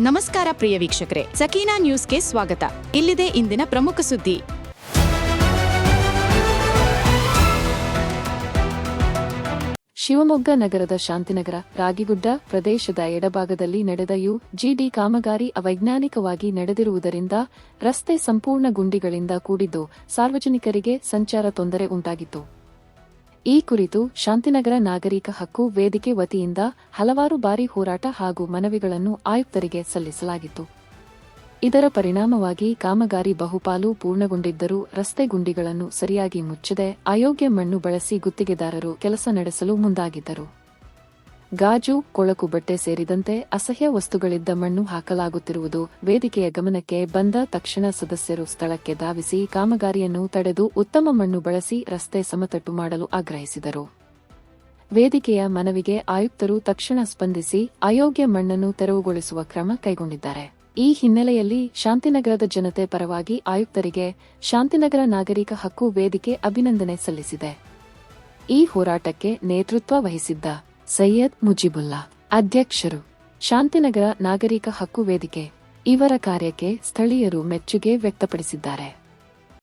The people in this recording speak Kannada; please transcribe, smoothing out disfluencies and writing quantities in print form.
ನಮಸ್ಕಾರ ಪ್ರಿಯ ವೀಕ್ಷಕರೇ, ಸಕೀನಾ ನ್ಯೂಸ್ಗೆ ಸ್ವಾಗತ. ಇಲ್ಲಿದೆ ಇಂದಿನ ಪ್ರಮುಖ ಸುದ್ದಿ. ಶಿವಮೊಗ್ಗ ನಗರದ ಶಾಂತಿನಗರ ರಾಗಿಗುಡ್ಡ ಪ್ರದೇಶದ ಎಡಭಾಗದಲ್ಲಿ ನಡೆದ ಯುಜಿಡಿ ಕಾಮಗಾರಿ ಅವೈಜ್ಞಾನಿಕವಾಗಿ ನಡೆದಿರುವುದರಿಂದ ರಸ್ತೆ ಸಂಪೂರ್ಣ ಗುಂಡಿಗಳಿಂದ ಕೂಡಿದ್ದು ಸಾರ್ವಜನಿಕರಿಗೆ ಸಂಚಾರ ತೊಂದರೆ ಉಂಟಾಗಿತ್ತು. ಈ ಕುರಿತು ಶಾಂತಿನಗರ ನಾಗರಿಕ ಹಕ್ಕು ವೇದಿಕೆ ವತಿಯಿಂದ ಹಲವಾರು ಬಾರಿ ಹೋರಾಟ ಹಾಗೂ ಮನವಿಗಳನ್ನು ಆಯುಕ್ತರಿಗೆ ಸಲ್ಲಿಸಲಾಗಿತ್ತು. ಇದರ ಪರಿಣಾಮವಾಗಿ ಕಾಮಗಾರಿ ಬಹುಪಾಲು ಪೂರ್ಣಗೊಂಡಿದ್ದರೂ ರಸ್ತೆ ಗುಂಡಿಗಳನ್ನು ಸರಿಯಾಗಿ ಮುಚ್ಚದೆ ಅಯೋಗ್ಯ ಮಣ್ಣು ಬಳಸಿ ಗುತ್ತಿಗೆದಾರರು ಕೆಲಸ ನಡೆಸಲು ಮುಂದಾಗಿದ್ದರು. ಗಾಜು, ಕೊಳಕು ಬಟ್ಟೆ ಸೇರಿದಂತೆ ಅಸಹ್ಯ ವಸ್ತುಗಳಿದ್ದ ಮಣ್ಣು ಹಾಕಲಾಗುತ್ತಿರುವುದು ವೇದಿಕೆಯ ಗಮನಕ್ಕೆ ಬಂದ ತಕ್ಷಣ ಸದಸ್ಯರು ಸ್ಥಳಕ್ಕೆ ಧಾವಿಸಿ ಕಾಮಗಾರಿಯನ್ನು ತಡೆದು ಉತ್ತಮ ಮಣ್ಣು ಬಳಸಿ ರಸ್ತೆ ಸಮತಟ್ಟು ಮಾಡಲು ಆಗ್ರಹಿಸಿದರು. ವೇದಿಕೆಯ ಮನವಿಗೆ ಆಯುಕ್ತರು ತಕ್ಷಣ ಸ್ಪಂದಿಸಿ ಅಯೋಗ್ಯ ಮಣ್ಣನ್ನು ತೆರವುಗೊಳಿಸುವ ಕ್ರಮ ಕೈಗೊಂಡಿದ್ದಾರೆ. ಈ ಹಿನ್ನೆಲೆಯಲ್ಲಿ ಶಾಂತಿನಗರದ ಜನತೆ ಪರವಾಗಿ ಆಯುಕ್ತರಿಗೆ ಶಾಂತಿನಗರ ನಾಗರಿಕ ಹಕ್ಕು ವೇದಿಕೆ ಅಭಿನಂದನೆ ಸಲ್ಲಿಸಿದೆ. ಈ ಹೋರಾಟಕ್ಕೆ ನೇತೃತ್ವ ವಹಿಸಿದ್ದ ಸೈಯದ್ ಮುಜಿಬುಲ್ಲಾ ಅಧ್ಯಕ್ಷರು, ಶಾಂತಿನಗರ ನಾಗರಿಕ ಹಕ್ಕು ವೇದಿಕೆ ಇವರ ಕಾರ್ಯಕ್ಕೆ ಸ್ಥಳೀಯರು ಮೆಚ್ಚುಗೆ ವ್ಯಕ್ತಪಡಿಸಿದ್ದಾರೆ.